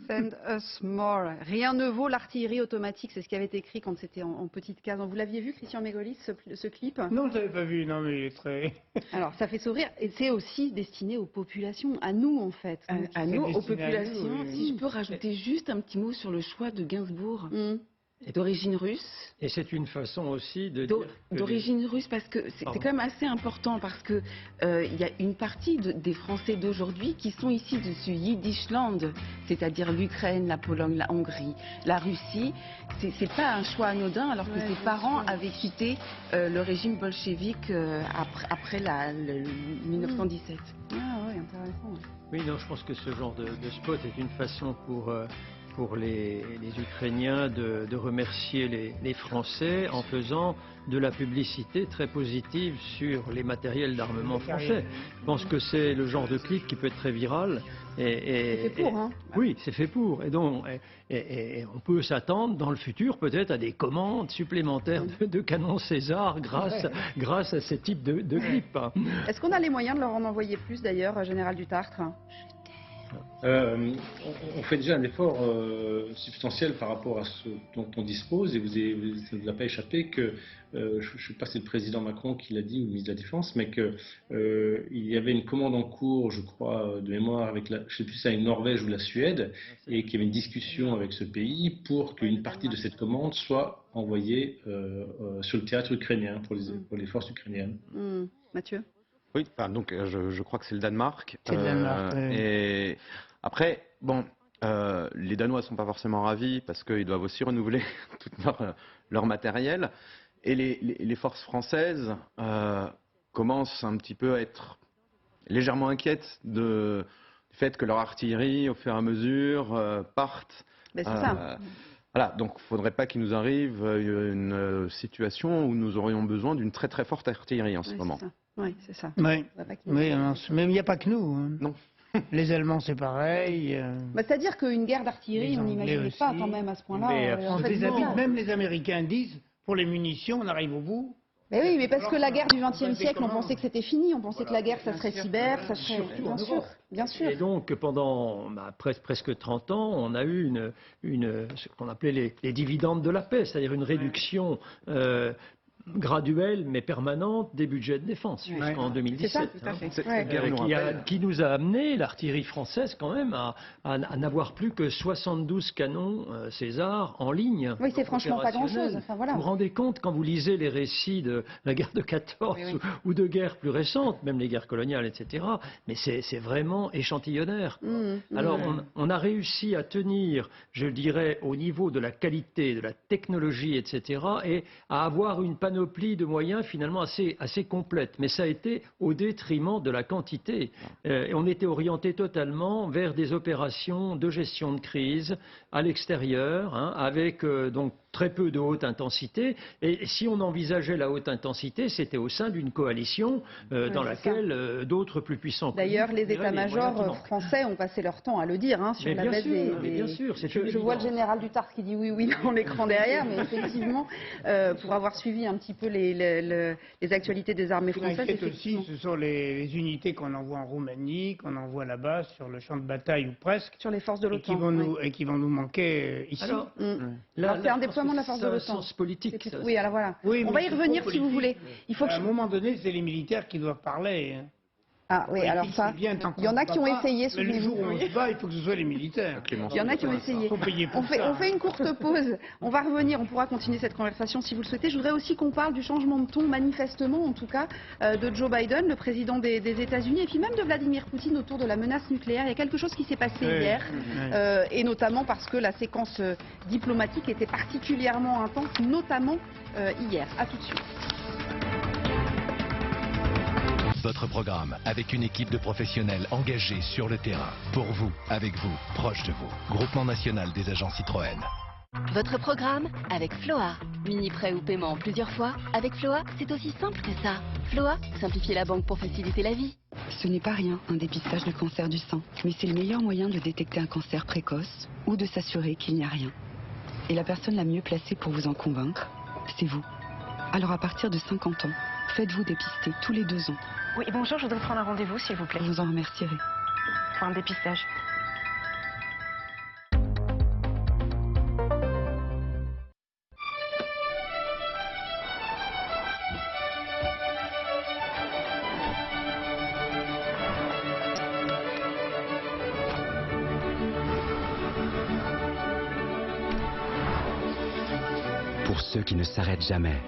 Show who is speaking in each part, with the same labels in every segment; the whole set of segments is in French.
Speaker 1: Send us more. Rien ne vaut l'artillerie automatique, c'est ce qui avait été écrit quand c'était en petite case. Vous l'aviez vu, Christian Mégolis, ce clip?
Speaker 2: Non, je l'avais pas vu, non, mais il est très...
Speaker 1: Alors, ça fait sourire, et c'est aussi destiné aux populations, à nous en fait.
Speaker 3: À nous, aux
Speaker 2: destiné à nous,
Speaker 3: populations.
Speaker 2: oui.
Speaker 3: Si je peux rajouter juste un petit mot sur le choix de Gainsbourg, d'origine russe.
Speaker 4: Et c'est une façon aussi de dire que
Speaker 3: D'origine russe, parce que c'est quand même assez important, parce que il y a une partie des Français d'aujourd'hui qui sont ici de ce Yiddishland, c'est-à-dire l'Ukraine, la Pologne, la Hongrie, la Russie. C'est pas un choix anodin, alors que ses parents avaient quitté le régime bolchevique après 1917.
Speaker 1: Ah oui, intéressant. Ouais.
Speaker 4: Oui, non, je pense que ce genre de spot est une façon pour les Ukrainiens de remercier les Français en faisant de la publicité très positive sur les matériels d'armement français. Je pense que c'est le genre de clip qui peut être très viral.
Speaker 1: C'est fait pour, hein?
Speaker 4: Oui, c'est fait pour. Et donc, on peut s'attendre dans le futur peut-être à des commandes supplémentaires de canons César grâce à ce type de clip.
Speaker 1: Est-ce qu'on a les moyens de leur en envoyer plus d'ailleurs, Général Dutartre?
Speaker 5: On fait déjà un effort substantiel par rapport à ce dont on dispose, et ça ne vous a pas échappé que, je ne sais pas si c'est le président Macron qui l'a dit ou le ministre de la Défense, mais qu'il y avait une commande en cours, je crois, de mémoire avec je ne sais plus si c'est la Norvège ou la Suède, et qu'il y avait une discussion avec ce pays pour qu'une partie de cette commande soit envoyée sur le théâtre ukrainien, pour les forces ukrainiennes.
Speaker 1: Mathieu?
Speaker 6: Oui, enfin, donc je crois que c'est le Danemark.
Speaker 2: C'est le Danemark, oui.
Speaker 6: Et après, bon, les Danois ne sont pas forcément ravis parce qu'ils doivent aussi renouveler tout leur matériel. Et les forces françaises commencent un petit peu à être légèrement inquiètes du fait que leur artillerie, au fur et à mesure, parte.
Speaker 1: Ben, c'est ça.
Speaker 6: Voilà, donc il ne faudrait pas qu'il nous arrive une situation où nous aurions besoin d'une très très forte artillerie en ce moment.
Speaker 1: Oui, c'est ça.
Speaker 2: Oui, mais il n'y a pas que nous. Hein.
Speaker 6: Non.
Speaker 2: Les Allemands, c'est pareil.
Speaker 1: C'est-à-dire qu'une guerre d'artillerie, on n'imaginait pas quand même à ce point-là.
Speaker 2: Même les Américains disent, pour les munitions, on arrive au bout.
Speaker 1: Mais oui, mais parce que la guerre du XXe siècle, on pensait que c'était fini, on pensait que la guerre, ça serait cyber, ça serait... Bien sûr.
Speaker 4: Et donc, pendant presque 30 ans, on a eu ce qu'on appelait les dividendes de la paix, c'est-à-dire une réduction graduelle mais permanente des budgets de défense jusqu'en 2017.
Speaker 1: C'est ça, tout à fait.
Speaker 4: Qui nous a amené, l'artillerie française quand même, à n'avoir plus que 72 canons César en ligne.
Speaker 1: Oui, c'est franchement pas grand-chose. Enfin, voilà.
Speaker 4: Vous vous rendez compte quand vous lisez les récits de la guerre de 14 ou de guerres plus récentes, même les guerres coloniales, etc. Mais c'est vraiment échantillonnaire. Alors on a réussi à tenir, je dirais, au niveau de la qualité, de la technologie, etc. et à avoir une panoplie de moyens finalement assez complète, mais ça a été au détriment de la quantité. Et on était orienté totalement vers des opérations de gestion de crise à l'extérieur, avec donc très peu de haute intensité. Et si on envisageait la haute intensité, c'était au sein d'une coalition dans laquelle d'autres plus puissants...
Speaker 1: D'ailleurs, les états-majors français ont passé leur temps à le dire, sur la baisse des...
Speaker 4: Bien sûr,
Speaker 1: je vois le général Dutartre qui dit oui dans l'écran derrière, mais effectivement, pour avoir suivi un petit peu les actualités des armées françaises...
Speaker 2: Ce qui inquiète aussi, ce sont les unités qu'on envoie en Roumanie, qu'on envoie là-bas sur le champ de bataille ou presque.
Speaker 1: Sur les forces de l'OTAN.
Speaker 2: Et qui vont nous manquer ici.
Speaker 1: Alors, c'est un déploiement de la force de l'OTAN.
Speaker 4: Sens politique.
Speaker 1: Oui, alors voilà.
Speaker 2: Oui,
Speaker 1: on va y revenir si vous voulez.
Speaker 2: À un moment donné, c'est les militaires qui doivent parler.
Speaker 1: Ah oui, alors ça, il y en a qui ont essayé.
Speaker 2: Mais le jour où on se bat, il faut que ce soit les militaires.
Speaker 1: Il y en a qui ont essayé. On fait une courte pause. On va revenir, on pourra continuer cette conversation si vous le souhaitez. Je voudrais aussi qu'on parle du changement de ton, manifestement en tout cas, de Joe Biden, le président des États-Unis, et puis même de Vladimir Poutine autour de la menace nucléaire. Il y a quelque chose qui s'est passé hier, et notamment parce que la séquence diplomatique était particulièrement intense, notamment hier. À tout de suite.
Speaker 7: Votre programme avec une équipe de professionnels engagés sur le terrain. Pour vous, avec vous, proche de vous. Groupement national des agents Citroën.
Speaker 8: Votre programme avec Floa. Mini prêt ou paiement en plusieurs fois. Avec Floa, c'est aussi simple que ça. Floa, simplifier la banque pour faciliter la vie.
Speaker 9: Ce n'est pas rien, un dépistage de cancer du sein. Mais c'est le meilleur moyen de détecter un cancer précoce ou de s'assurer qu'il n'y a rien. Et la personne la mieux placée pour vous en convaincre, c'est vous. Alors à partir de 50 ans, faites-vous dépister tous les 2 ans.
Speaker 10: Oui, bonjour, je voudrais prendre un rendez-vous, s'il vous plaît.
Speaker 9: Je vous en remercierai.
Speaker 10: Pour un dépistage. pour ceux qui ne s'arrêtent jamais.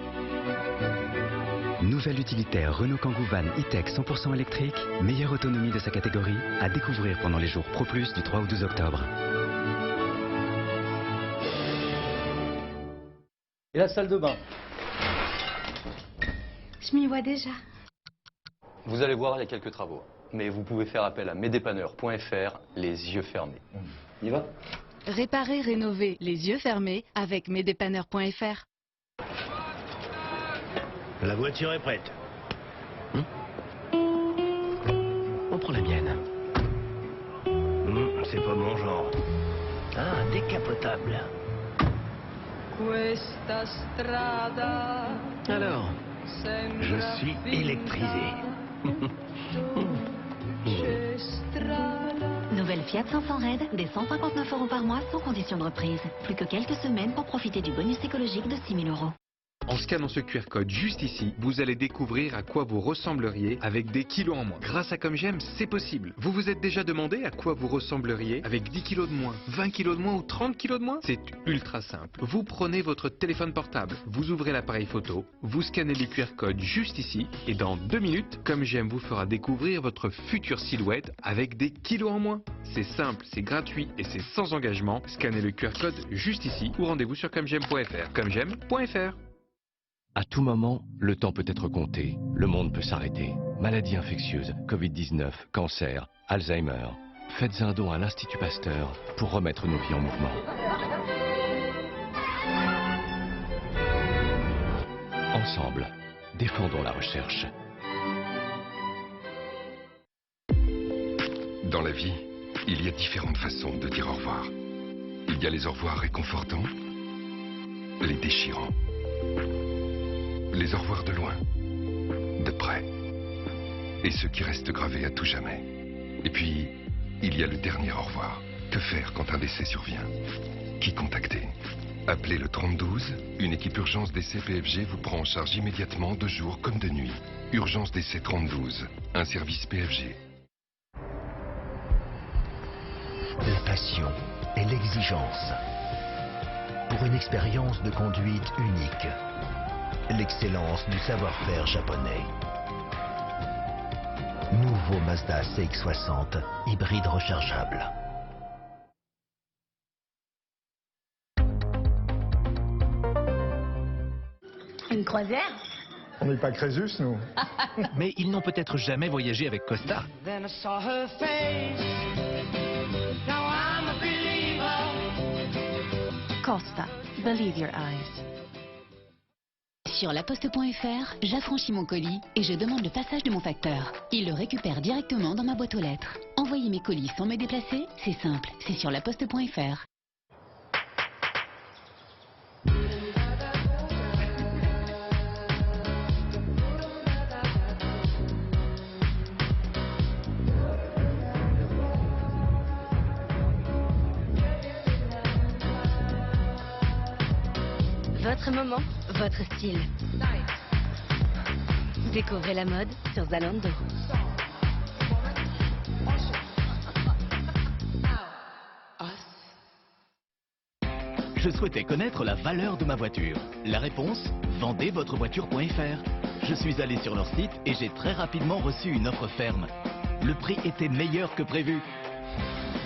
Speaker 10: Nouvelle utilitaire Renault Kangoo Van E-Tech 100% électrique, meilleure autonomie de sa catégorie, à découvrir pendant les jours Pro Plus du 3 au 12 octobre.
Speaker 4: Et la salle de bain?
Speaker 11: Je m'y vois déjà.
Speaker 12: Vous allez voir, il y a quelques travaux. Mais vous pouvez faire appel à mesdépanneurs.fr, les yeux fermés. On y va?
Speaker 8: Réparer, rénover, les yeux fermés avec mesdépanneurs.fr.
Speaker 13: La voiture est prête.
Speaker 14: On prend la mienne.
Speaker 13: C'est pas mon genre.
Speaker 14: Ah, décapotable. Alors,
Speaker 13: Je suis électrisé.
Speaker 11: Nouvelle Fiat 500 Red, des 159 € par mois sans condition de reprise. Plus que quelques semaines pour profiter du bonus écologique de 6 000 €.
Speaker 15: En scannant ce QR code juste ici, vous allez découvrir à quoi vous ressembleriez avec des kilos en moins. Grâce à Comme J'aime, c'est possible. Vous vous êtes déjà demandé à quoi vous ressembleriez avec 10 kilos de moins, 20 kilos de moins ou 30 kilos de moins? C'est ultra simple. Vous prenez votre téléphone portable, vous ouvrez l'appareil photo, vous scannez le QR code juste ici et dans 2 minutes, Comme J'aime vous fera découvrir votre future silhouette avec des kilos en moins. C'est simple, c'est gratuit et c'est sans engagement. Scannez le QR code juste ici ou rendez-vous sur commej'aime.fr. commej'aime.fr.
Speaker 7: À tout moment, le temps peut être compté. Le monde peut s'arrêter. Maladies infectieuses, Covid-19, cancer, Alzheimer. Faites un don à l'Institut Pasteur pour remettre nos vies en mouvement. Ensemble, défendons la recherche.
Speaker 16: Dans la vie, il y a différentes façons de dire au revoir. Il y a les au revoir réconfortants, les déchirants. Les au revoir de loin, de près, et ceux qui restent gravés à tout jamais. Et puis, il y a le dernier au revoir. Que faire quand un décès survient? Qui contacter? Appelez le 3012, une équipe urgence décès PFG vous prend en charge immédiatement de jour comme de nuit. Urgence décès 3012, un service PFG.
Speaker 13: La passion et l'exigence. Pour une expérience de conduite unique. L'excellence du savoir-faire japonais. Nouveau Mazda CX-60, hybride rechargeable.
Speaker 11: Une croisière?
Speaker 17: On n'est pas Crésus, nous.
Speaker 7: Mais ils n'ont peut-être jamais voyagé avec Costa.
Speaker 11: Costa, believe your eyes.
Speaker 8: Sur laposte.fr, j'affranchis mon colis et je demande le passage de mon facteur. Il le récupère directement dans ma boîte aux lettres. Envoyer mes colis sans me déplacer, c'est simple, c'est sur laposte.fr.
Speaker 11: Votre moment, votre style. Découvrez la mode sur Zalando.
Speaker 18: Je souhaitais connaître la valeur de ma voiture. La réponse, vendezvotrevoiture.fr. Je suis allé sur leur site et j'ai très rapidement reçu une offre ferme. Le prix était meilleur que prévu.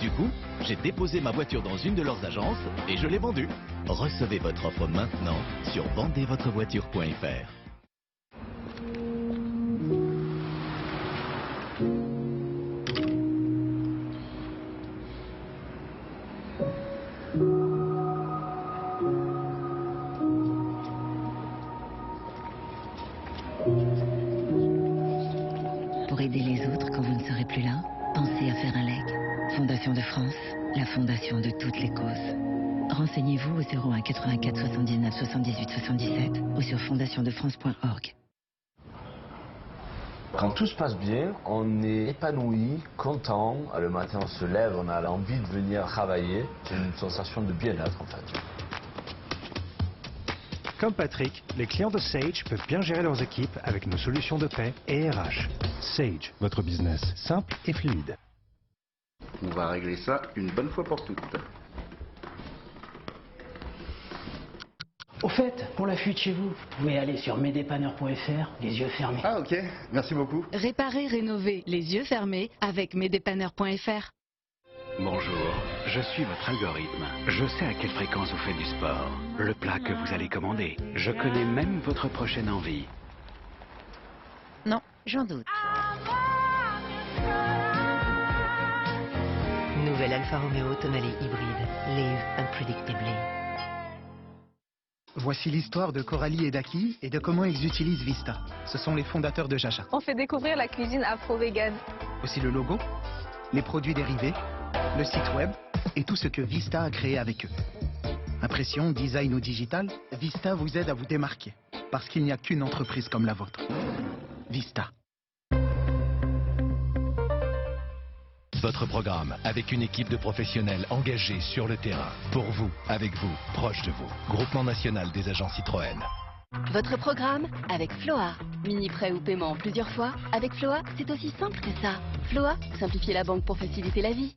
Speaker 18: Du coup, j'ai déposé ma voiture dans une de leurs agences et je l'ai vendue. Recevez votre offre maintenant sur vendezvotrevoiture.fr.
Speaker 11: Pour aider les autres quand vous ne serez plus là, pensez à faire un leg. Fondation de France, la fondation de toutes les causes. Renseignez-vous au 01 84 79 78 77 ou sur fondationdefrance.org.
Speaker 19: Quand tout se passe bien, on est épanoui, content. Le matin, on se lève, on a envie de venir travailler. C'est une sensation de bien-être, en fait.
Speaker 20: Comme Patrick, les clients de Sage peuvent bien gérer leurs équipes avec nos solutions de paie et RH. Sage, votre business simple et fluide.
Speaker 21: On va régler ça une bonne fois pour toutes.
Speaker 14: Au fait, pour la fuite chez vous, vous pouvez aller sur mesdépanneurs.fr, les yeux fermés.
Speaker 21: Ah ok, merci beaucoup.
Speaker 8: Réparer, rénover, les yeux fermés avec mesdépanneurs.fr.
Speaker 10: Bonjour, je suis votre algorithme. Je sais à quelle fréquence vous faites du sport, le plat que vous allez commander. Je connais même votre prochaine envie.
Speaker 11: Non, j'en doute. Nouvelle Alfa Romeo Tonale hybride. Live unpredictably.
Speaker 3: Voici l'histoire de Coralie et d'Aki et de comment ils utilisent Vista. Ce sont les fondateurs de Jaja.
Speaker 22: On fait découvrir la cuisine afro-végane.
Speaker 3: Aussi le logo, les produits dérivés, le site web et tout ce que Vista a créé avec eux. Impression, design ou digital, Vista vous aide à vous démarquer. Parce qu'il n'y a qu'une entreprise comme la vôtre. Vista.
Speaker 7: Votre programme avec une équipe de professionnels engagés sur le terrain. Pour vous, avec vous, proche de vous. Groupement national des agents Citroën.
Speaker 8: Votre programme avec Floa. Mini prêt ou paiement en plusieurs fois. Avec Floa, c'est aussi simple que ça. Floa, simplifier la banque pour faciliter la vie.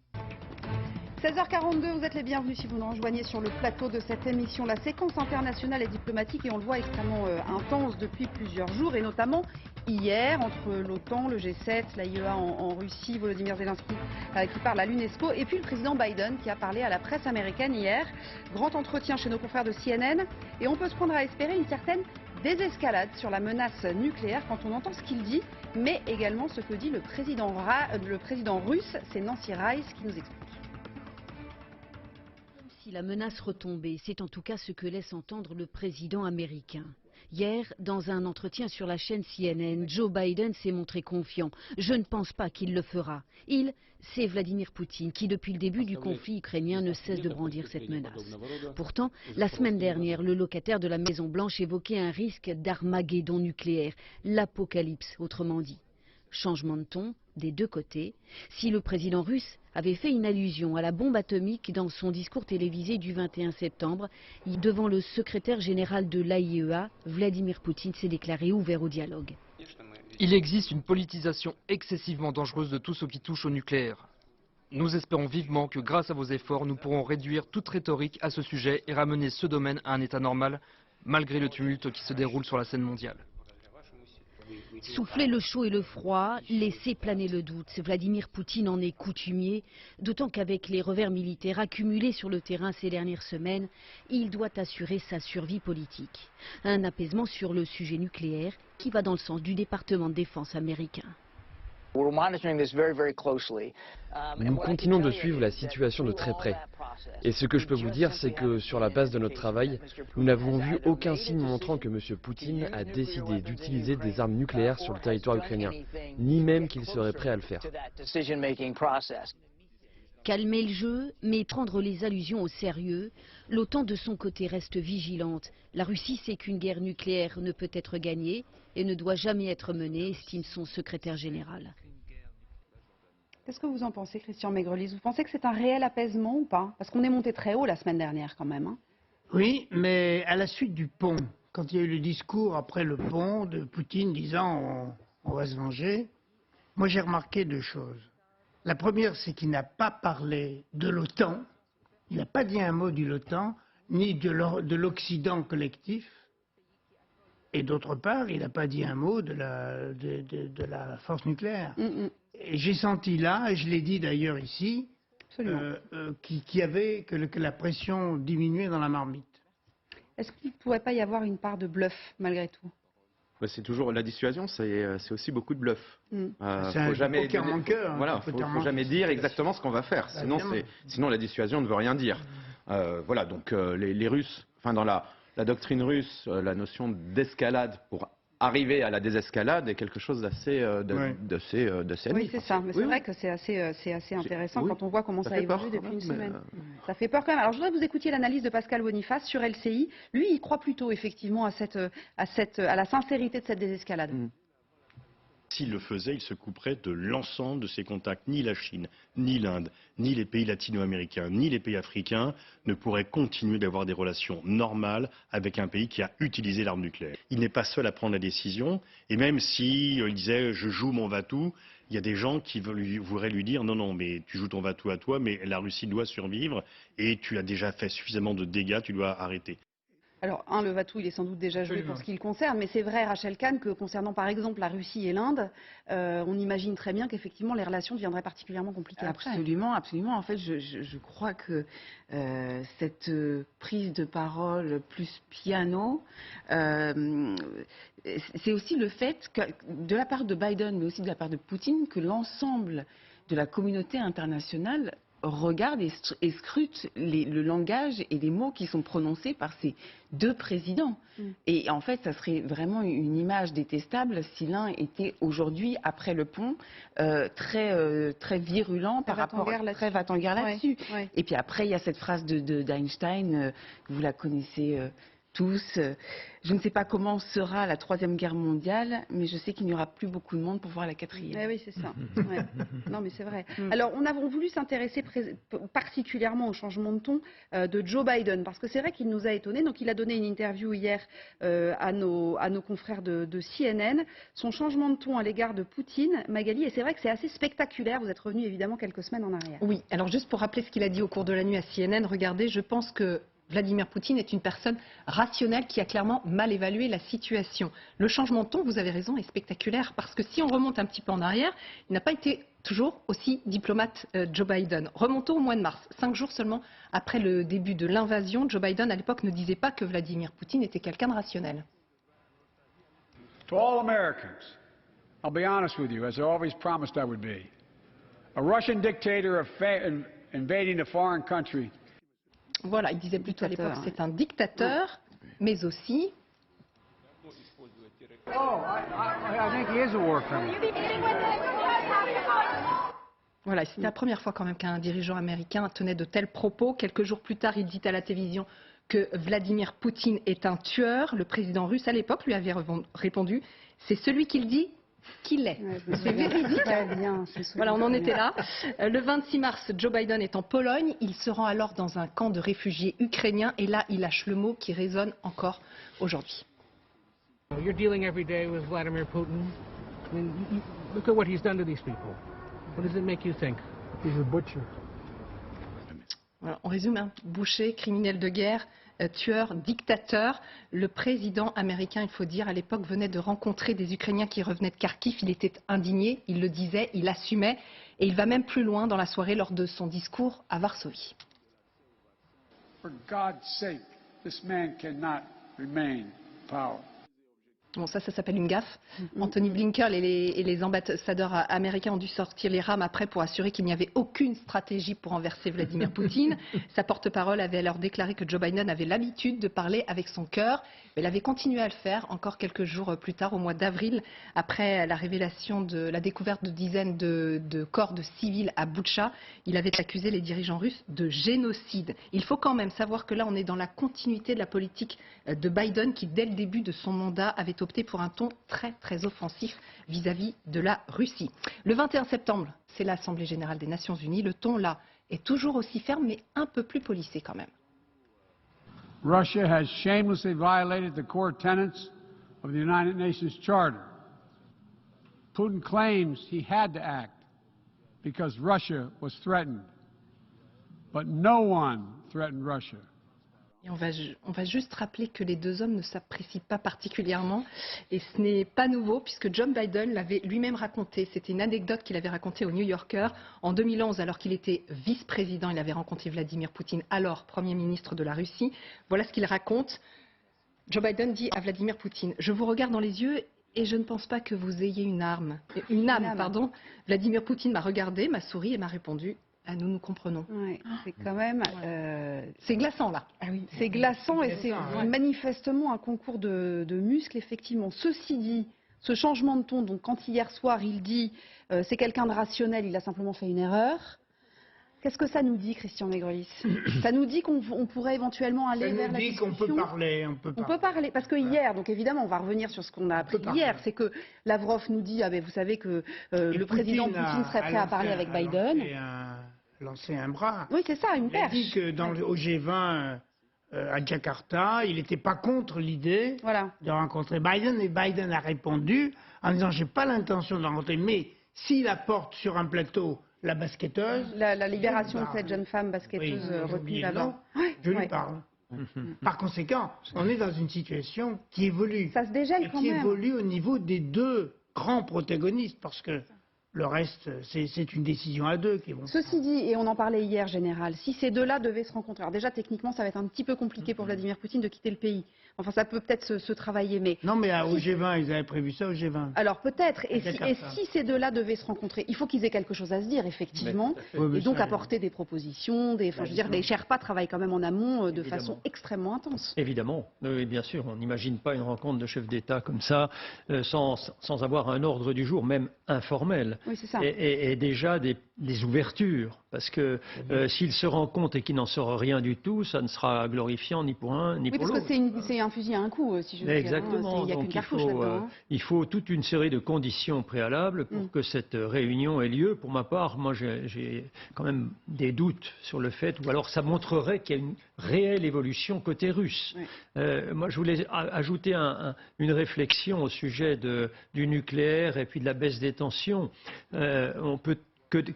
Speaker 1: 16h42, vous êtes les bienvenus si vous nous rejoignez sur le plateau de cette émission. La séquence internationale et diplomatique, et on le voit, extrêmement intense depuis plusieurs jours, et notamment hier, entre l'OTAN, le G7, la IEA en Russie, Volodymyr Zelensky qui parle à l'UNESCO, et puis le président Biden qui a parlé à la presse américaine hier. Grand entretien chez nos confrères de CNN, et on peut se prendre à espérer une certaine désescalade sur la menace nucléaire quand on entend ce qu'il dit, mais également ce que dit le président russe, c'est Nancy Rice qui nous explique.
Speaker 23: Si la menace retombait, c'est en tout cas ce que laisse entendre le président américain. Hier, dans un entretien sur la chaîne CNN, Joe Biden s'est montré confiant. Je ne pense pas qu'il le fera. C'est Vladimir Poutine qui, depuis le début du conflit ukrainien, ne cesse de brandir cette menace. Pourtant, la semaine dernière, le locataire de la Maison-Blanche évoquait un risque d'Armageddon nucléaire, l'apocalypse, autrement dit. Changement de ton des deux côtés. Si le président russe avait fait une allusion à la bombe atomique dans son discours télévisé du 21 septembre, devant le secrétaire général de l'AIEA, Vladimir Poutine s'est déclaré ouvert au dialogue.
Speaker 24: Il existe une politisation excessivement dangereuse de tout ce qui touche au nucléaire. Nous espérons vivement que grâce à vos efforts, nous pourrons réduire toute rhétorique à ce sujet et ramener ce domaine à un état normal, malgré le tumulte qui se déroule sur la scène mondiale.
Speaker 23: Souffler le chaud et le froid, laisser planer le doute. Vladimir Poutine en est coutumier, d'autant qu'avec les revers militaires accumulés sur le terrain ces dernières semaines, il doit assurer sa survie politique. Un apaisement sur le sujet nucléaire qui va dans le sens du département de défense américain.
Speaker 25: Nous continuons de suivre la situation de très près. Et ce que je peux vous dire, c'est que sur la base de notre travail, nous n'avons vu aucun signe montrant que M. Poutine a décidé d'utiliser des armes nucléaires sur le territoire ukrainien, ni même qu'il serait prêt à le faire.
Speaker 23: Calmer le jeu, mais prendre les allusions au sérieux, l'OTAN de son côté reste vigilante. La Russie sait qu'une guerre nucléaire ne peut être gagnée et ne doit jamais être menée, estime son secrétaire général.
Speaker 1: Qu'est-ce que vous en pensez, Christian Maigrelis? Vous pensez que c'est un réel apaisement ou pas? Parce qu'on est monté très haut la semaine dernière quand même.
Speaker 2: Oui, mais à la suite du pont, quand il y a eu le discours après le pont de Poutine disant on va se venger, moi j'ai remarqué deux choses. La première, c'est qu'il n'a pas parlé de l'OTAN, il n'a pas dit un mot de l'OTAN, ni de l'Occident collectif, et d'autre part, il n'a pas dit un mot de la force nucléaire. Et j'ai senti là, et je l'ai dit d'ailleurs ici, que la pression diminuait dans la marmite.
Speaker 1: Est-ce qu'il ne pourrait pas y avoir une part de bluff malgré tout?
Speaker 6: C'est toujours la dissuasion, c'est aussi beaucoup de bluff.
Speaker 2: Faut jamais
Speaker 6: faut jamais dire exactement ce qu'on va faire. Sinon la dissuasion ne veut rien dire. Voilà, donc les Russes, enfin dans la doctrine russe, la notion d'escalade pour arriver à la désescalade est quelque chose d'assez
Speaker 1: Oui, c'est ça. Mais c'est vrai que c'est assez intéressant quand on voit comment ça évolue depuis une semaine. Ça fait peur quand même. Alors je voudrais que vous écoutiez l'analyse de Pascal Boniface sur LCI. Lui, il croit plutôt effectivement à la sincérité de cette désescalade.
Speaker 26: S'il le faisait, il se couperait de l'ensemble de ses contacts. Ni la Chine, ni l'Inde, ni les pays latino-américains, ni les pays africains ne pourraient continuer d'avoir des relations normales avec un pays qui a utilisé l'arme nucléaire. Il n'est pas seul à prendre la décision, et même s'il disait « je joue mon va-tout », il y a des gens qui voudraient lui dire « non, non, mais tu joues ton va-tout à toi, mais la Russie doit survivre, et tu as déjà fait suffisamment de dégâts, tu dois arrêter ».
Speaker 1: Alors, le Vatou, il est sans doute déjà joué pour ce qui le concerne, mais c'est vrai, Rachel Kahn, que concernant par exemple la Russie et l'Inde, on imagine très bien qu'effectivement les relations deviendraient particulièrement compliquées après.
Speaker 4: Absolument, absolument. En fait, je crois que cette prise de parole plus piano, c'est aussi le fait que, de la part de Biden, mais aussi de la part de Poutine, que l'ensemble de la communauté internationale regarde et scrute le langage et les mots qui sont prononcés par ces deux présidents. Et en fait, ça serait vraiment une image détestable si l'un était aujourd'hui, après le pont, très virulent par rapport à très va-t-en-guerre là-dessus.
Speaker 1: Ouais.
Speaker 4: Et puis après, il y a cette phrase d'Einstein, vous la connaissez tous. Je ne sais pas comment sera la Troisième Guerre mondiale, mais je sais qu'il n'y aura plus beaucoup de monde pour voir la quatrième.
Speaker 1: Oui, c'est ça. Ouais. Non, mais c'est vrai. Alors, on a voulu s'intéresser particulièrement au changement de ton de Joe Biden, parce que c'est vrai qu'il nous a étonnés. Donc, il a donné une interview hier à nos confrères de CNN. Son changement de ton à l'égard de Poutine, Magali, et c'est vrai que c'est assez spectaculaire. Vous êtes revenu évidemment quelques semaines en arrière.
Speaker 5: Oui, alors juste pour rappeler ce qu'il a dit au cours de la nuit à CNN, regardez, je pense que Vladimir Poutine est une personne rationnelle qui a clairement mal évalué la situation. Le changement de ton, vous avez raison, est spectaculaire parce que si on remonte un petit peu en arrière, il n'a pas été toujours aussi diplomate Joe Biden. Remontons au mois de mars, 5 jours seulement après le début de l'invasion. Joe Biden à l'époque ne disait pas que Vladimir Poutine était quelqu'un de rationnel.
Speaker 9: To all Americans, I'll be honest with you, as I always promised I would be. A Russian dictator invading a foreign country.
Speaker 5: Voilà, il disait plutôt à l'époque c'est un dictateur, mais aussi... Voilà, c'était la première fois quand même qu'un dirigeant américain tenait de tels propos. Quelques jours plus tard, il dit à la télévision que Vladimir Poutine est un tueur. Le président russe à l'époque lui avait répondu « C'est celui qu'il dit qu'il est ». C'est véridique. Voilà, on en était là. Le 26 mars, Joe Biden est en Pologne. Il se rend alors dans un camp de réfugiés ukrainiens et là, il lâche le mot qui résonne encore aujourd'hui.
Speaker 12: You're dealing every day with Vladimir Putin. I mean, look at what he's done to these people. What does it make you think? He's a butcher.
Speaker 5: Voilà, on résume, hein. Boucher, criminel de guerre, tueur, dictateur. Le président américain, il faut dire, à l'époque venait de rencontrer des Ukrainiens qui revenaient de Kharkiv. Il était indigné, il le disait, il assumait. Et il va même plus loin dans la soirée lors de son discours à Varsovie.
Speaker 9: For God's sake, this man cannot remain in power.
Speaker 5: Bon, ça s'appelle une gaffe. Anthony Blinken et les ambassadeurs américains ont dû sortir les rames après pour assurer qu'il n'y avait aucune stratégie pour renverser Vladimir Poutine. Sa porte-parole avait alors déclaré que Joe Biden avait l'habitude de parler avec son cœur. Mais il avait continué à le faire encore quelques jours plus tard, au mois d'avril, après la révélation de la découverte de dizaines de corps de civils à Boutcha. Il avait accusé les dirigeants russes de génocide. Il faut quand même savoir que là, on est dans la continuité de la politique de Biden qui, dès le début de son mandat, avait opté pour un ton très très offensif vis-à-vis de la Russie. Le 21 septembre, c'est l'Assemblée générale des Nations Unies. Le ton là est toujours aussi ferme mais un peu plus policé quand même.
Speaker 9: Russia has shamelessly violated the core tenets of the United Nations Charter. Putin claims he had to act because Russia was threatened. But no one threatened Russia.
Speaker 5: Et on va juste rappeler que les deux hommes ne s'apprécient pas particulièrement et ce n'est pas nouveau puisque Joe Biden l'avait lui-même raconté. C'était une anecdote qu'il avait racontée au New Yorker en 2011 alors qu'il était vice-président. Il avait rencontré Vladimir Poutine, alors Premier ministre de la Russie. Voilà ce qu'il raconte. Joe Biden dit à Vladimir Poutine « Je vous regarde dans les yeux et je ne pense pas que vous ayez une âme. Pardon. Vladimir Poutine m'a regardé, m'a souri et m'a répondu « Ah, nous comprenons. »
Speaker 1: C'est quand même...
Speaker 5: C'est glaçant, là.
Speaker 1: Ah oui, c'est glaçant et c'est manifestement un concours de muscles, effectivement. Ceci dit, ce changement de ton, donc quand hier soir il dit c'est quelqu'un de rationnel, il a simplement fait une erreur. Qu'est-ce que ça nous dit, Christian Maigrelis? Ça nous dit qu'on pourrait éventuellement aller vers la discussion.
Speaker 2: Ça nous dit qu'on peut parler.
Speaker 1: On peut parler, parce que hier, donc évidemment, on va revenir sur ce qu'on a appris hier, c'est que Lavrov nous dit, ah ben vous savez que le président Poutine serait prêt à parler avec Biden.
Speaker 2: Lancer un bras.
Speaker 1: Oui, c'est ça, une perche.
Speaker 2: Il a dit que au G20 à Jakarta, il n'était pas contre l'idée de rencontrer Biden, et Biden a répondu en disant j'ai pas l'intention de rencontrer, mais s'il apporte sur un plateau la basketteuse...
Speaker 1: La libération de cette jeune femme basketteuse retenue là-bas.
Speaker 2: Je lui parle. Par conséquent, on est dans une situation qui évolue.
Speaker 1: Ça se dégèle quand même.
Speaker 2: Qui évolue au niveau des deux grands protagonistes, parce que le reste, c'est une décision à deux qui vont.
Speaker 1: Ceci dit, et on en parlait hier, Général, si ces deux-là devaient se rencontrer, alors déjà techniquement, ça va être un petit peu compliqué pour Vladimir Poutine de quitter le pays. Enfin, ça peut peut-être se travailler, mais...
Speaker 2: Non, mais au G20, ils avaient prévu ça au G20.
Speaker 1: Alors peut-être, et si ces deux-là devaient se rencontrer, il faut qu'ils aient quelque chose à se dire, effectivement, et donc apporter des propositions, enfin, je veux dire, les Sherpas travaillent quand même en amont de façon extrêmement intense.
Speaker 13: Évidemment, oui, bien sûr, on n'imagine pas une rencontre de chefs d'État comme ça, sans avoir un ordre du jour, même informel.
Speaker 1: Oui, c'est ça.
Speaker 13: Et déjà des ouvertures, parce que s'ils se rencontrent et qu'il n'en sort rien du tout, ça ne sera glorifiant ni pour un ni pour l'autre.
Speaker 1: Oui, parce que c'est un fusil à un coup, si je veux dire.
Speaker 13: Exactement.
Speaker 1: Il n'y a qu'une cartouche là-dedans.
Speaker 13: Il faut toute une série de conditions préalables pour que cette réunion ait lieu. Pour ma part, moi j'ai quand même des doutes sur le fait, ou alors ça montrerait qu'il y a une réelle évolution côté russe. Moi je voulais ajouter une réflexion au sujet du nucléaire et puis de la baisse des tensions. On peut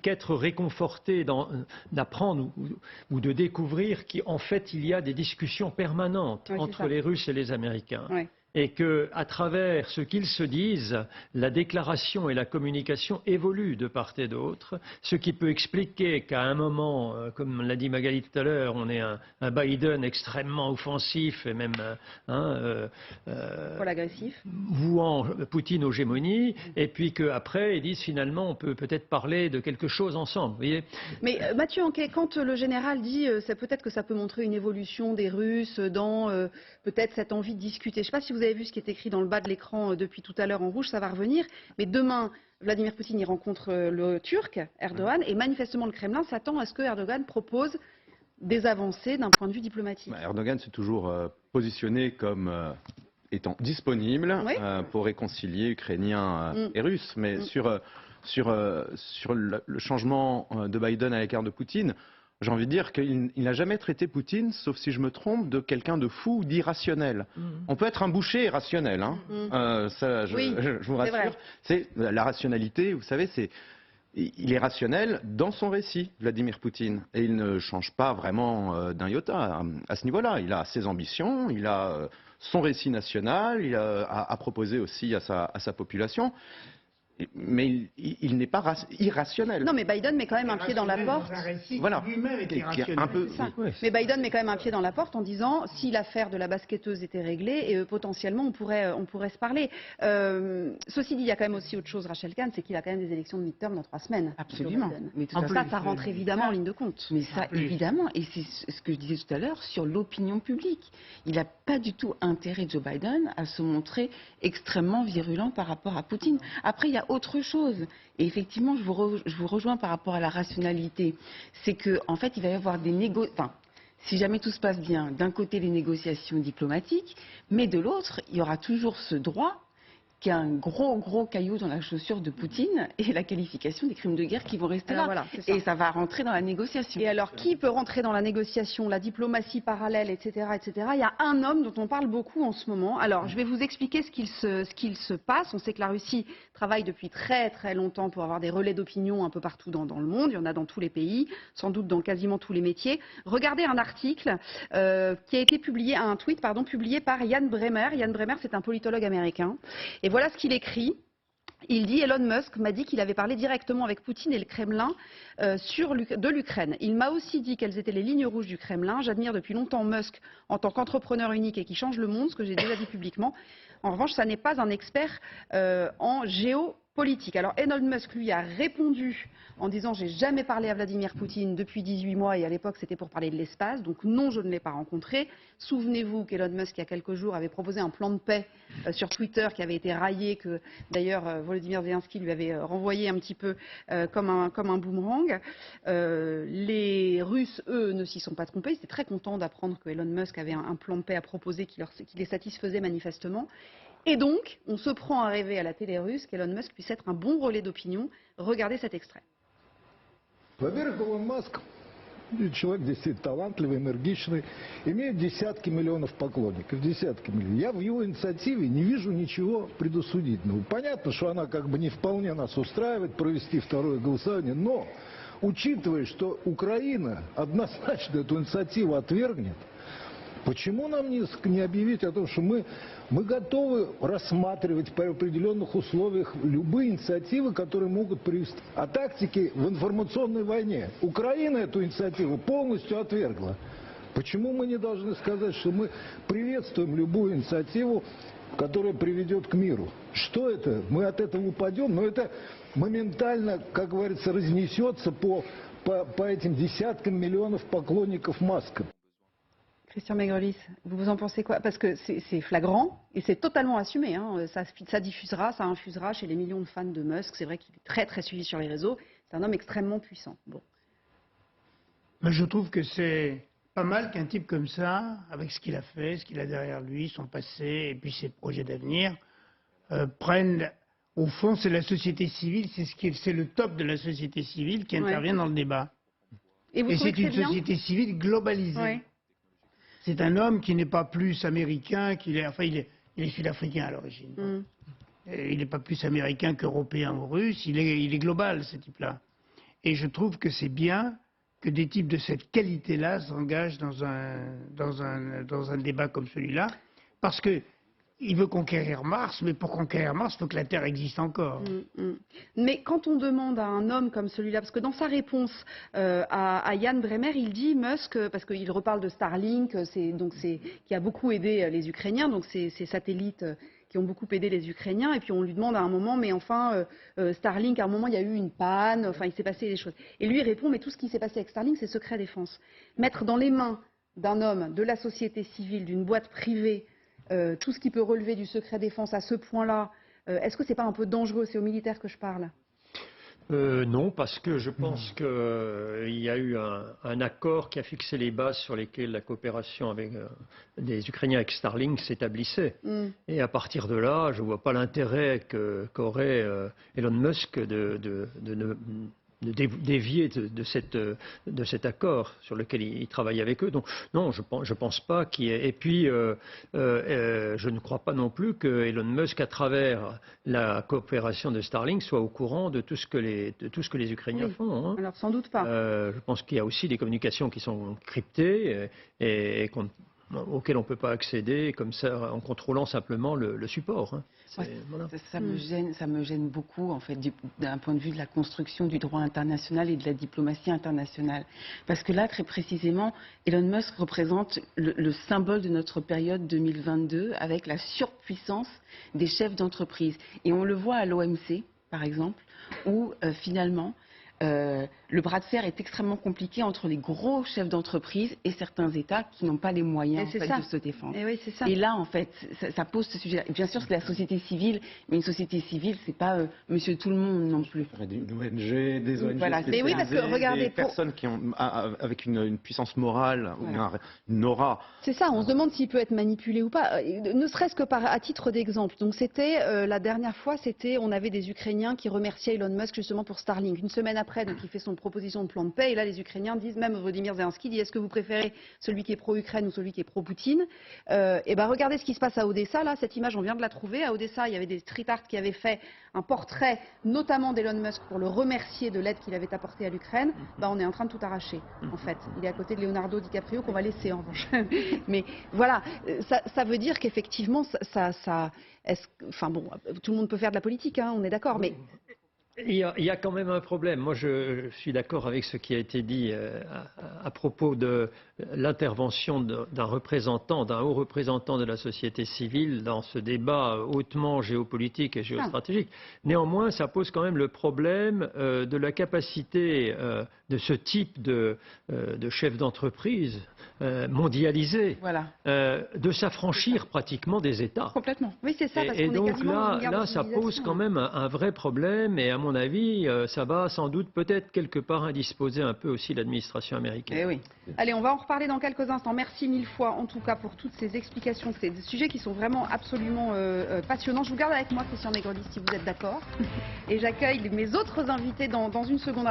Speaker 13: qu'être réconforté d'apprendre ou de découvrir qu'en fait il y a des discussions permanentes entre les Russes et les Américains. Et qu'à travers ce qu'ils se disent, la déclaration et la communication évoluent de part et d'autre, ce qui peut expliquer qu'à un moment, comme l'a dit Magali tout à l'heure, on ait un Biden extrêmement offensif et même
Speaker 1: agressif,
Speaker 13: vouant Poutine aux gémonies, et puis qu'après ils disent finalement on peut peut-être parler de quelque chose ensemble. Vous voyez.
Speaker 1: Mais Mathieu Anquet, quand le général dit peut-être que ça peut montrer une évolution des Russes dans peut-être cette envie de discuter, je ne sais pas si vous avez vu ce qui est écrit dans le bas de l'écran depuis tout à l'heure en rouge, ça va revenir. Mais demain, Vladimir Poutine y rencontre le Turc, Erdogan, et manifestement le Kremlin s'attend à ce que Erdogan propose des avancées d'un point de vue diplomatique.
Speaker 6: Erdogan s'est toujours positionné comme étant disponible pour réconcilier Ukrainiens et Russes. Mais sur le changement de Biden à l'écart de Poutine, j'ai envie de dire qu'il n'a jamais traité Poutine, sauf si je me trompe, de quelqu'un de fou ou d'irrationnel. On peut être un boucher irrationnel, ça, je vous rassure. C'est la rationalité, vous savez, il est rationnel dans son récit, Vladimir Poutine, et il ne change pas vraiment d'un iota à ce niveau-là. Il a ses ambitions, il a son récit national, il a à proposer aussi à sa population. Mais il n'est pas irrationnel.
Speaker 1: Non, mais Biden met quand même un pied dans la porte.
Speaker 6: Voilà.
Speaker 1: Mais Biden met quand même un pied dans la porte en disant si l'affaire de la basketteuse était réglée, et potentiellement on pourrait se parler. Ceci dit, il y a quand même aussi autre chose, Rachel Kahn, c'est qu'il a quand même des élections de midterm dans 3 semaines.
Speaker 4: Absolument.
Speaker 1: Mais ça rentre évidemment en ligne de compte.
Speaker 4: Mais ça, évidemment, et c'est ce que je disais tout à l'heure sur l'opinion publique. Il n'a pas du tout intérêt, Joe Biden, à se montrer extrêmement virulent par rapport à Poutine. Après, il y a autre chose. Et effectivement, je vous rejoins par rapport à la rationalité. C'est qu'en fait, il va y avoir des négociations. Si jamais tout se passe bien, d'un côté les négociations diplomatiques, mais de l'autre, il y aura toujours ce droit qui est un gros caillou dans la chaussure de Poutine et la qualification des crimes de guerre qui vont rester là.
Speaker 1: Voilà,
Speaker 4: et ça va rentrer dans la négociation.
Speaker 1: Et alors, qui peut rentrer dans la négociation, la diplomatie parallèle, etc., etc. Il y a un homme dont on parle beaucoup en ce moment. Alors, je vais vous expliquer ce qu'il se passe. On sait que la Russie travaille depuis très longtemps pour avoir des relais d'opinion un peu partout dans le monde. Il y en a dans tous les pays, sans doute dans quasiment tous les métiers. Regardez un article qui a été publié, un tweet, publié par Ian Bremmer. Ian Bremmer, c'est un politologue américain. Et voilà ce qu'il écrit. Il dit Elon Musk m'a dit qu'il avait parlé directement avec Poutine et le Kremlin de l'Ukraine. Il m'a aussi dit quelles étaient les lignes rouges du Kremlin. J'admire depuis longtemps Musk en tant qu'entrepreneur unique et qui change le monde, ce que j'ai déjà dit publiquement. En revanche, ça n'est pas un expert en géopolitique. Alors Elon Musk lui a répondu en disant j'ai jamais parlé à Vladimir Poutine depuis 18 mois et à l'époque c'était pour parler de l'espace, donc non, je ne l'ai pas rencontré. Souvenez-vous qu'Elon Musk il y a quelques jours avait proposé un plan de paix sur Twitter qui avait été raillé, que d'ailleurs Volodymyr Zelensky lui avait renvoyé un petit peu comme un boomerang. Les Russes, eux, ne s'y sont pas trompés. Ils étaient très contents d'apprendre que Elon Musk avait un plan de paix à proposer qui les satisfaisait manifestement. Et donc, on se prend à rêver à la télé russe qu'Elon Musk puisse être un bon relais d'opinion. Regardez cet extrait.
Speaker 15: Во-первых, Илон Маск человек действительно талантливый, энергичный, имеет десятки миллионов поклонников, десятки миллионов. Я в его инициативе не вижу ничего предосудительного. Понятно, что она как бы не вполне нас устраивает, провести второе голосование, но, учитывая, что Украина однозначно эту инициативу отвергнет, Почему нам не объявить о том, что мы готовы рассматривать при определенных условиях любые инициативы, которые могут привести о тактике в информационной войне? Украина эту инициативу полностью отвергла. Почему мы не должны сказать, что мы приветствуем любую инициативу, которая приведет к миру? Что это? Мы от этого упадем, но это моментально, как говорится, разнесется по этим dесяткам миллионов поклонников Маска.
Speaker 1: Christian Maegrelis, vous en pensez quoi? Parce que c'est flagrant et c'est totalement assumé. Hein. Ça diffusera, ça infusera chez les millions de fans de Musk. C'est vrai qu'il est très très suivi sur les réseaux. C'est un homme extrêmement puissant. Bon.
Speaker 2: Mais je trouve que c'est pas mal qu'un type comme ça, avec ce qu'il a fait, ce qu'il a derrière lui, son passé et puis ses projets d'avenir, prenne... Au fond, c'est la société civile, c'est le top de la société civile qui intervient dans le débat. Et c'est une société civile globalisée. Ouais. C'est un homme qui n'est pas plus américain qu'il est... Enfin, il est sud-africain à l'origine. Il n'est pas plus américain qu'européen ou russe. Il est global, ce type-là. Et je trouve que c'est bien que des types de cette qualité-là s'engagent dans un débat comme celui-là. Parce que il veut conquérir Mars, mais pour conquérir Mars, il faut que la Terre existe encore.
Speaker 1: Mais quand on demande à un homme comme celui-là, parce que dans sa réponse à Yann Bremer, il dit Musk, parce qu'il reparle de Starlink, qui a beaucoup aidé les Ukrainiens, donc ces satellites qui ont beaucoup aidé les Ukrainiens, et puis on lui demande à un moment, mais enfin, Starlink, à un moment, il y a eu une panne, enfin, il s'est passé des choses. Et lui, il répond, mais tout ce qui s'est passé avec Starlink, c'est secret défense. Mettre dans les mains d'un homme, de la société civile, d'une boîte privée, tout ce qui peut relever du secret défense à ce point-là, est-ce que c'est pas un peu dangereux? C'est aux militaires que je parle.
Speaker 13: Non, parce que je pense qu'il y a eu un accord qui a fixé les bases sur lesquelles la coopération avec des Ukrainiens avec Starlink s'établissait. Et à partir de là, je ne vois pas l'intérêt qu'aurait Elon Musk de dévier de cet accord sur lequel il travaille avec eux. Donc non, je pense pas qu'il y ait... Et puis, je ne crois pas non plus que Elon Musk, à travers la coopération de Starlink, soit au courant de tout ce que les Ukrainiens font. Hein.
Speaker 1: Alors sans doute pas.
Speaker 13: Je pense qu'il y a aussi des communications qui sont cryptées et auxquelles on ne peut pas accéder comme ça en contrôlant simplement le support. Hein.
Speaker 4: Voilà. Ça me gêne beaucoup, en fait, d'un point de vue de la construction du droit international et de la diplomatie internationale. Parce que là, très précisément, Elon Musk représente le symbole de notre période 2022 avec la surpuissance des chefs d'entreprise. Et on le voit à l'OMC, par exemple, où finalement... le bras de fer est extrêmement compliqué entre les gros chefs d'entreprise et certains États qui n'ont pas les moyens en fait, de se défendre. Et là, en fait, ça pose ce sujet. Bien sûr, c'est la société civile, mais une société civile, c'est pas Monsieur Tout le Monde non plus.
Speaker 6: Des ONG, des ONG
Speaker 1: voilà. Oui, parce que, regardez,
Speaker 6: des personnes qui ont, avec une puissance morale, voilà. Une aura.
Speaker 1: C'est ça, on se demande s'il peut être manipulé ou pas, ne serait-ce que à titre d'exemple. Donc c'était, la dernière fois, on avait des Ukrainiens qui remerciaient Elon Musk justement pour Starlink. Une semaine après, donc il fait son proposition de plan de paix, et là les Ukrainiens disent, même Volodymyr Zelensky dit, est-ce que vous préférez celui qui est pro-Ukraine ou celui qui est pro-Poutine? Et ben regardez ce qui se passe à Odessa, là, cette image on vient de la trouver. À Odessa, il y avait des street art qui avaient fait un portrait, notamment d'Elon Musk, pour le remercier de l'aide qu'il avait apportée à l'Ukraine. Ben, on est en train de tout arracher, en fait. Il est à côté de Leonardo DiCaprio qu'on va laisser en revanche. Mais voilà, ça veut dire qu'effectivement, enfin bon, tout le monde peut faire de la politique, hein, on est d'accord, mais...
Speaker 13: Il y a quand même un problème. Moi, je suis d'accord avec ce qui a été dit à propos de l'intervention d'un haut représentant de la société civile dans ce débat hautement géopolitique et géostratégique. Néanmoins, ça pose quand même le problème de la capacité de ce type de chef d'entreprise mondialisé de s'affranchir pratiquement des États.
Speaker 1: Complètement. Oui, c'est ça. Parce
Speaker 13: et donc là, ça pose quand même un vrai problème. Et à mon avis, ça va sans doute peut-être quelque part indisposer un peu aussi l'administration américaine.
Speaker 1: Eh oui. Allez, on va en reparler dans quelques instants. Merci mille fois en tout cas pour toutes ces explications. C'est des sujets qui sont vraiment absolument passionnants. Je vous garde avec moi, Christian Maegrelis, si vous êtes d'accord. Et j'accueille mes autres invités dans une seconde.